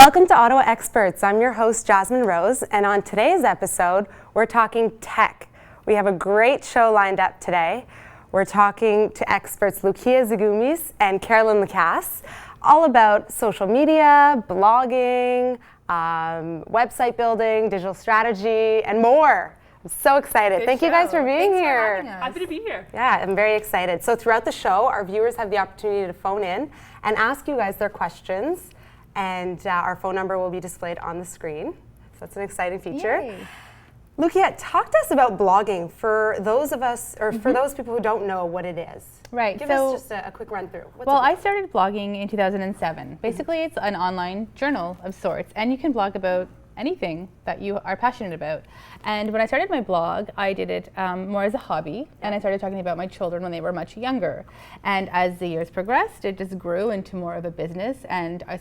Welcome to Ottawa Experts. I'm your host, Jasmine Rose, and on today's episode, we're talking tech. We have a great show lined up today. We're talking to experts Lucia Zagumis and Carolyn Lacasse, all about social media, blogging, website building, digital strategy, and more. I'm so excited. Good Thank show. you guys for being Thanks here. For having us. Happy to be here. Yeah, I'm very excited. So throughout the show, our viewers have the opportunity to phone in and ask you guys their questions. And our phone number will be displayed on the screen. So that's an exciting feature. Yay. Lucia, talk to us about blogging for those of us, or for those people who don't know what it is. Right. Give so, us just a quick run through. well, I started blogging in 2007. Basically, it's an online journal of sorts, and you can blog about anything that you are passionate about. And when I started my blog, I did it more as a hobby, and I started talking about my children when they were much younger. And as the years progressed, it just grew into more of a business, and I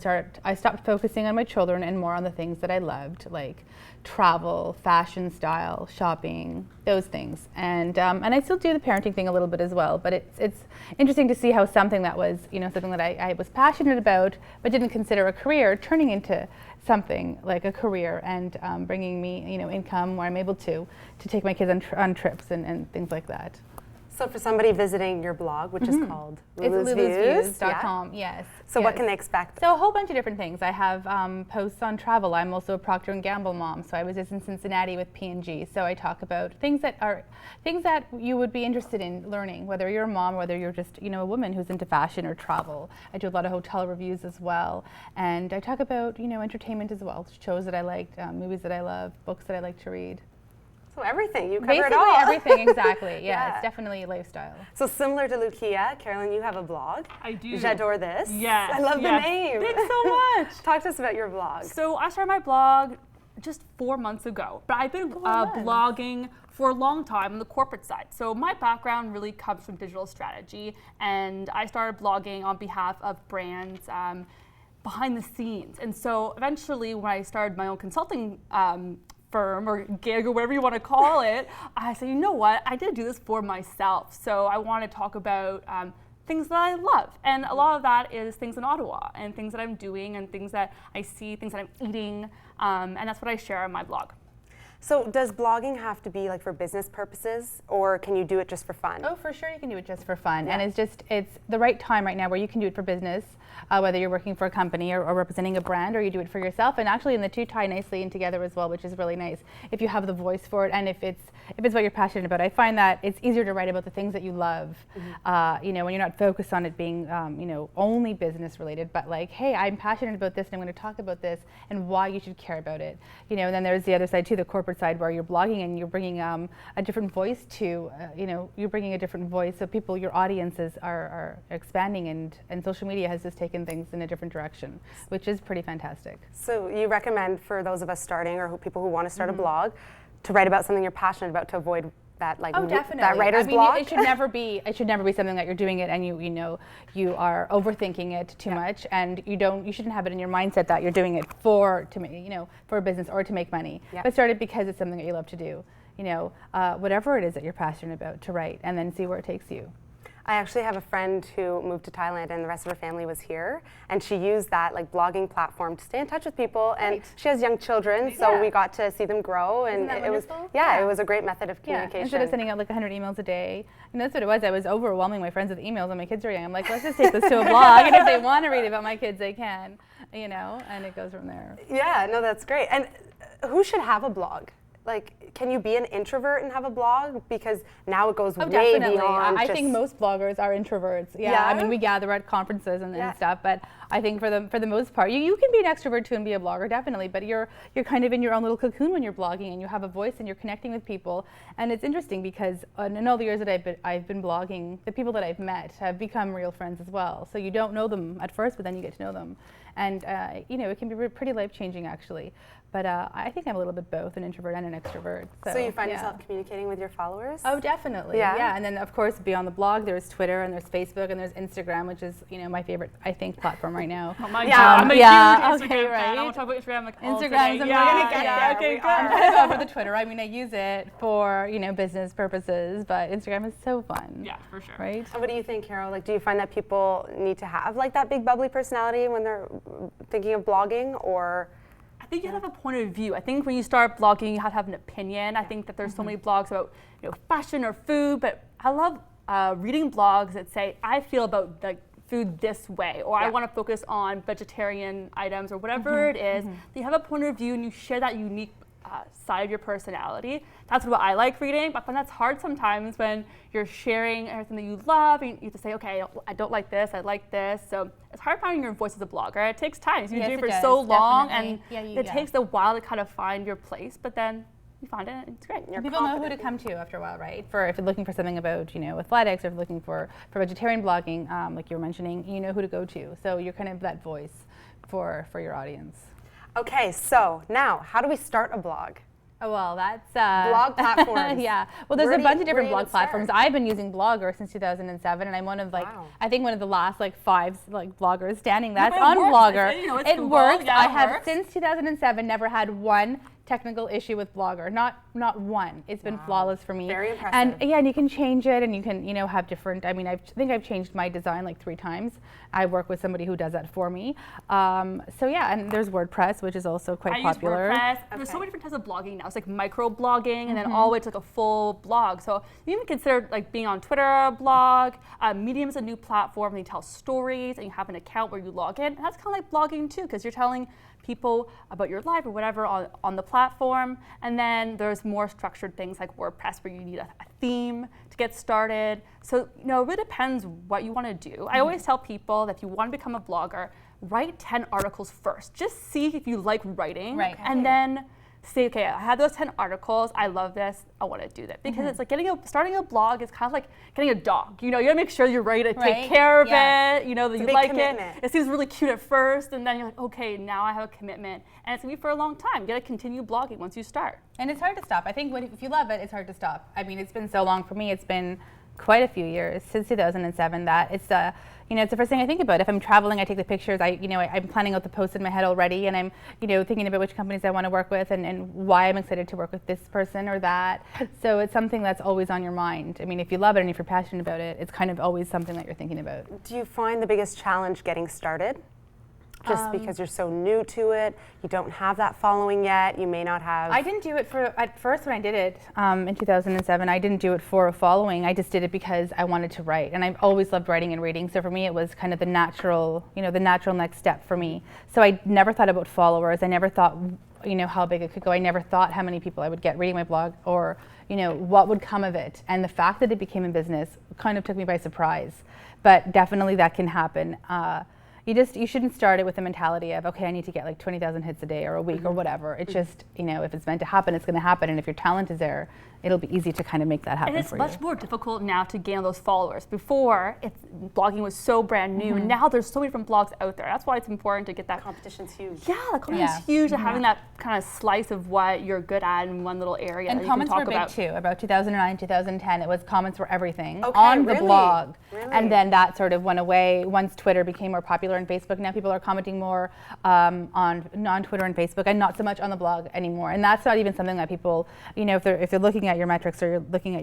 stopped focusing on my children and more on the things that I loved, like travel, fashion, style, shopping, those things. And I still do the parenting thing a little bit as well, but it's interesting to see how something that was, something that I was passionate about but didn't consider a career, turning into something like a career and bringing me, income where I'm able to take my kids on trips and things like that. So for somebody visiting your blog, which is called Lulu'sViews.com, yes. So what can they expect? So a whole bunch of different things. I have posts on travel. I'm also a Procter & Gamble mom, so I was just in Cincinnati with P&G. So I talk about things that you would be interested in learning, whether you're a mom, whether you're just a woman who's into fashion or travel. I do a lot of hotel reviews as well, and I talk about entertainment as well, shows that I liked, movies that I love, books that I like to read. So everything, you cover Basically it all. Everything, exactly. Yeah, it's definitely a lifestyle. So similar to Lucia, Carolyn, you have a blog. I do. J'adore this. Yes. I love the name. Thanks so much. Talk to us about your blog. So I started my blog just 4 months ago, but I've been blogging for a long time on the corporate side. So my background really comes from digital strategy, and I started blogging on behalf of brands behind the scenes. And so eventually when I started my own consulting firm or gig or whatever you want to call it, I said, you know what, I did do this for myself. So I want to talk about things that I love. And a lot of that is things in Ottawa and things that I'm doing and things that I see, things that I'm eating. And that's what I share on my blog. So does blogging have to be like for business purposes, or can you do it just for fun? Oh, for sure you can do it just for fun. Yeah. And it's the right time right now where you can do it for business, whether you're working for a company or representing a brand, or you do it for yourself. And actually, and the two tie nicely in together as well, which is really nice. If you have the voice for it, and if it's what you're passionate about. I find that it's easier to write about the things that you love, when you're not focused on it being, only business related, but like, hey, I'm passionate about this and I'm going to talk about this and why you should care about it. And then there's the other side too, the corporate side, where you're blogging and you're bringing a different voice to, you're bringing a different voice. So people, your audiences are expanding, and social media has just taken things in a different direction, which is pretty fantastic. So you recommend for those of us starting or people who want to start a blog to write about something you're passionate about to avoid that that writer's block? It should never be something that you're doing it and you are overthinking it too much, and you shouldn't have it in your mindset that you're doing it for a business or to make money. But start it because it's something that you love to do. Whatever it is that you're passionate about, to write, and then see where it takes you. I actually have a friend who moved to Thailand and the rest of her family was here, and she used that blogging platform to stay in touch with people. And she has young children, so we got to see them grow, and it was it was a great method of communication. Instead of sending out 100 emails a day, and that's what it was. I was overwhelming my friends with emails when my kids were young. I'm like, let's just take this to a blog, and if they want to read about my kids, they can, and it goes from there. Yeah, no, that's great. And who should have a blog? Can you be an introvert and have a blog? Because now it goes way beyond. I think most bloggers are introverts. Yeah, I mean, we gather at conferences and stuff, but I think for the most part, you can be an extrovert too and be a blogger, definitely. But you're kind of in your own little cocoon when you're blogging, and you have a voice and you're connecting with people. And it's interesting because in all the years that I've been blogging, the people that I've met have become real friends as well. So you don't know them at first, but then you get to know them. And it can be pretty life-changing, actually. But I think I'm a little bit both, an introvert and an extrovert. So you find yourself communicating with your followers? Oh, definitely. Yeah. And then, of course, beyond the blog, there's Twitter and there's Facebook and there's Instagram, which is, my favorite, I think, platform right now. Oh my God. I'm a huge Instagram fan. I want to talk about Instagram Instagram's going to get there. Okay, good. I'm kind of over the Twitter. I mean, I use it for, business purposes, but Instagram is so fun. Yeah, for sure. Right? And what do you think, Carol? Like, do you find that people need to have like that big bubbly personality when they're thinking of blogging, or? I think you have to have a point of view. I think when you start blogging, you have to have an opinion. I think that there's so many blogs about fashion or food, but I love reading blogs that say, I feel about like food this way, or I want to focus on vegetarian items or whatever it is. You have a point of view and you share that unique side of your personality. That's what I like reading, but that's hard sometimes when you're sharing everything that you love and you have to say, okay, I don't like this, I like this. So it's hard finding your voice as a blogger. It takes time. You've been doing it for so long, and it takes a while to kind of find your place, but then you find it, and it's great. People know who to come to after a while, right? If you're looking for something about, athletics, or if you're looking for vegetarian blogging, like you were mentioning, you know who to go to. So you're kind of that voice for your audience. Okay, so now, how do we start a blog? Oh, well, that's blog platforms. Yeah. Well, there's a bunch of different blog platforms. I've been using Blogger since 2007, and I'm one of I think one of the last 5 bloggers standing that's on Blogger. It works. I have since 2007 never had one technical issue with Blogger, not one. It's been flawless for me. Very impressive. And you can change it, and you can have different. I mean, I think I've changed my design 3 times. I work with somebody who does that for me. So yeah, and there's WordPress, which is also quite popular. I use WordPress. There's so many different types of blogging now. It's like micro blogging, and then all the way to a full blog. So you even consider being on Twitter a blog. Medium is a new platform, and you tell stories, and you have an account where you log in. And that's kind of like blogging too, because you're telling people about your life or whatever on the platform. And then there's more structured things like WordPress, where you need a theme to get started. So it really depends what you want to do. I always tell people that if you want to become a blogger, write 10 articles first. Just see if you like writing, and then say, okay, I have those 10 articles, I love this, I want to do that. Because it's like starting a blog is kind of like getting a dog. You gotta make sure you're ready to take care of it, that you like commitment. It seems really cute at first, and then you're like, okay, now I have a commitment. And it's gonna be for a long time. You gotta continue blogging once you start. And it's hard to stop. I think if you love it, it's hard to stop. I mean, it's been so long for me. It's been quite a few years, since 2007, that it's it's the first thing I think about. If I'm traveling, I take the pictures. I'm planning out the posts in my head already, and I'm thinking about which companies I want to work with and why I'm excited to work with this person or that. So it's something that's always on your mind. I mean, if you love it and if you're passionate about it, it's kind of always something that you're thinking about. Do you find the biggest challenge getting started? Just because you're so new to it, you don't have that following yet, you may not have... I didn't do it at first when I did it in 2007, I didn't do it for a following. I just did it because I wanted to write, and I've always loved writing and reading, so for me it was kind of the natural next step for me. So I never thought about followers. I never thought how big it could go. I never thought how many people I would get reading my blog, or what would come of it. And the fact that it became a business kind of took me by surprise. But definitely that can happen. You shouldn't start it with the mentality of, okay, I need to get 20,000 hits a day or a week or whatever. It's just, if it's meant to happen, it's going to happen. And if your talent is there, it'll be easy to kind of make that happen for you. And it's much more difficult now to gain those followers. Before, blogging was so brand new, and now there's so many different blogs out there. That's why it's important to get that. Competition's huge. Yeah, the competition's huge, and having that kind of slice of what you're good at in one little area. And that comments you can talk were about. big too. About 2009, 2010, comments were everything on the blog. Really? And then that sort of went away once Twitter became more popular and Facebook. Now people are commenting more on Twitter and Facebook, and not so much on the blog anymore. And that's not even something that people, if they're looking at your metrics, or you're looking at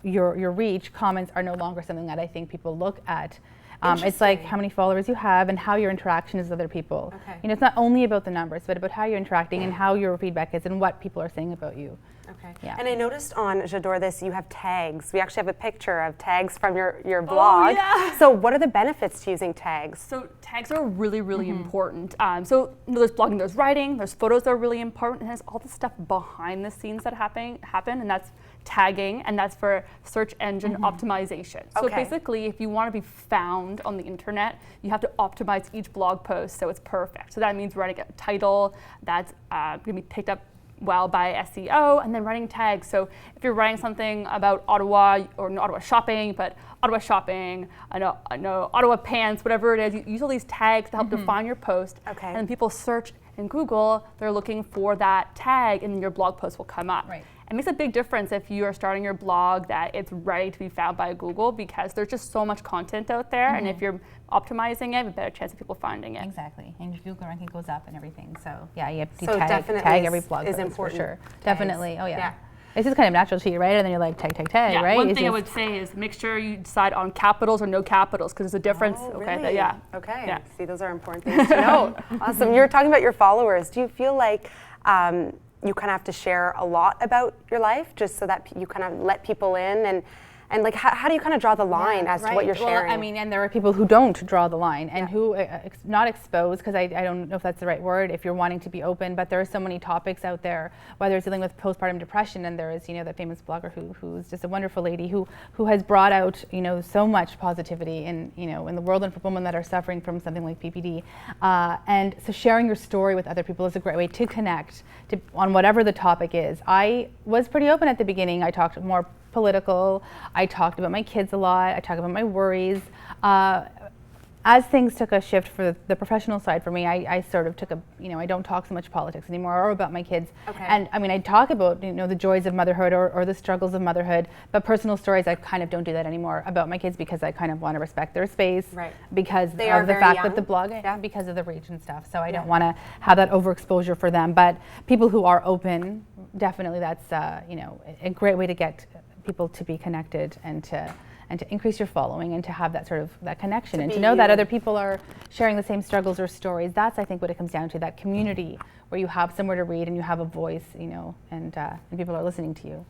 your reach, comments are no longer something that I think people look at. It's like how many followers you have and how your interaction is with other people. Okay. It's not only about the numbers, but about how you're interacting and how your feedback is and what people are saying about you. Okay. Yeah. And I noticed on J'adore This, you have tags. We actually have a picture of tags from your blog. Oh, yeah. So what are the benefits to using tags? So tags are really, really important. So there's blogging, there's writing, there's photos that are really important, and there's all the stuff behind the scenes that happen, and that's tagging, and that's for search engine optimization. So basically, if you want to be found on the internet, you have to optimize each blog post so it's perfect. So that means writing a title that's going to be picked up well by SEO, and then writing tags. So if you're writing something about Ottawa, or not Ottawa shopping, but Ottawa shopping, I know Ottawa pants, whatever it is, you use all these tags to help define your post, and then people search in Google, they're looking for that tag and your blog post will come up. Right. It makes a big difference if you are starting your blog that it's ready to be found by Google, because there's just so much content out there, and if you're optimizing it, you have a better chance of people finding it. Exactly, and your Google ranking goes up and everything. So yeah, you have to So definitely tag every blog is post important. for sure. Tags. Definitely, oh yeah. Yeah. It's just kind of natural to you, right? And then you're like tag, Yeah, right? one It's thing I just- would say is make sure you decide on capitals or no capitals, because there's a difference. Oh, Okay, really? yeah. Okay. Yeah. See, those are important things to know. Awesome. You're talking about your followers. Do you feel like you kind of have to share a lot about your life just so that you kind of let people in, and like how do you kind of draw the line as to what you're sharing? Well, I mean, and there are people who don't draw the line and who not expose, because I don't know if that's the right word, if you're wanting to be open, but there are so many topics out there, whether it's dealing with postpartum depression, and there is, that famous blogger who's just a wonderful lady who has brought out, so much positivity in the world, and for women that are suffering from something like PPD. And so sharing your story with other people is a great way to connect on whatever the topic is. I was pretty open at the beginning. I talked more political. I talked about my kids a lot. I talked about my worries. As things took a shift for the professional side for me, I sort of took I don't talk so much politics anymore or about my kids. Okay. And I mean, I talk about, the joys of motherhood or the struggles of motherhood, but personal stories, I kind of don't do that anymore about my kids, because I kind of want to respect their space. Right. Because They are of the very fact young. that the blog, Yeah. because of the reach and stuff. So I don't want to have that overexposure for them. But people who are open, definitely that's, a great way to get people to be connected and to increase your following and to have that sort of that connection and to know that other people are sharing the same struggles or stories. That's, I think, what it comes down to, that community where you have somewhere to read and you have a voice, and people are listening to you.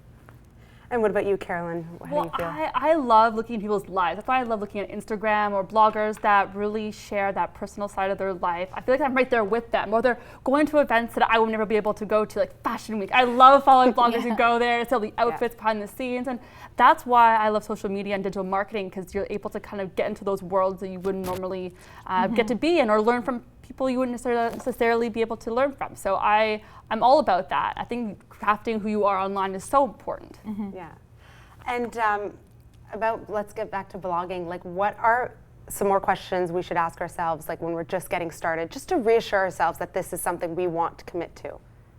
And what about you, Carolyn? How Well, do you feel? I love looking at people's lives. That's why I love looking at Instagram or bloggers that really share that personal side of their life. I feel like I'm right there with them, or they're going to events that I will never be able to go to, like Fashion Week. I love following bloggers who go there to sell the outfits behind the scenes, and that's why I love social media and digital marketing, because you're able to kind of get into those worlds that you wouldn't normally get to be in, or learn from people you wouldn't necessarily be able to learn from. So I'm all about that. I think crafting who you are online is so important. Yeah. And let's get back to blogging. Like, what are some more questions we should ask ourselves, like when we're just getting started, just to reassure ourselves that this is something we want to commit to?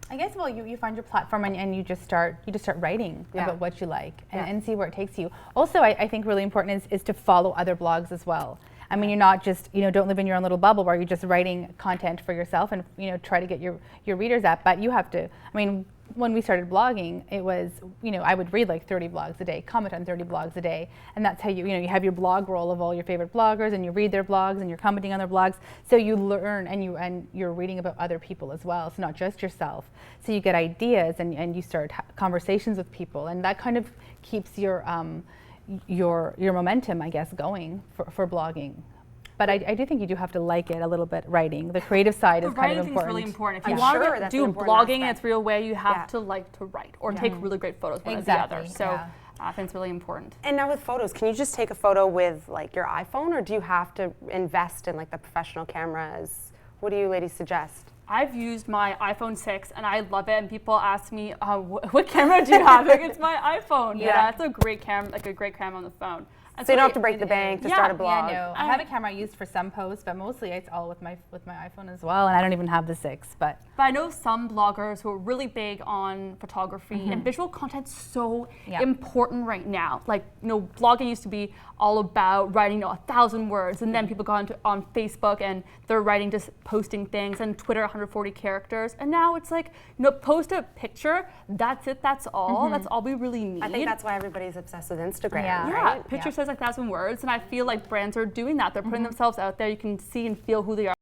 I guess, well, you find your platform and you just start writing about what you like and see where it takes you. Also, I think really important is to follow other blogs as well. I mean, you're not just, don't live in your own little bubble where you're just writing content for yourself and, try to get your readers up, but you have to, I mean, when we started blogging, it was, I would read like 30 blogs a day, comment on 30 blogs a day, and that's how you have your blog roll of all your favorite bloggers, and you read their blogs and you're commenting on their blogs, so you learn and you're reading about other people as well, so not just yourself. So you get ideas and you start conversations with people, and that kind of keeps your momentum, I guess, going for blogging. But I do think you do have to like it a little bit, writing. The creative side is kind of important. Writing is really important. If you I'm want sure to that's do an important blogging in aspect. its real way, you have to like to write or take really great photos one or the other. So I think it's really important. And now with photos, can you just take a photo with like your iPhone, or do you have to invest in like the professional cameras? What do you ladies suggest? I've used my iPhone 6 and I love it, and people ask me, what camera do you have? Like, it's my iPhone. Yeah. It's a great camera, like a great camera on the phone. So you don't have to break the bank to start a blog. Yeah, no. I have a camera I used for some posts, but mostly it's all with my iPhone as well, and I don't even have the 6. But I know some bloggers who are really big on photography, and visual content's so important right now. Like, blogging used to be all about writing 1,000 words, and then people got on Facebook and they're writing, just posting things, and Twitter 140 characters, and now it's like, post a picture, that's it, that's all. That's all we really need. I think that's why everybody's obsessed with Instagram, Yeah. right? Picture says like 1,000 words, and I feel like brands are doing that. They're putting themselves out there. You can see and feel who they are.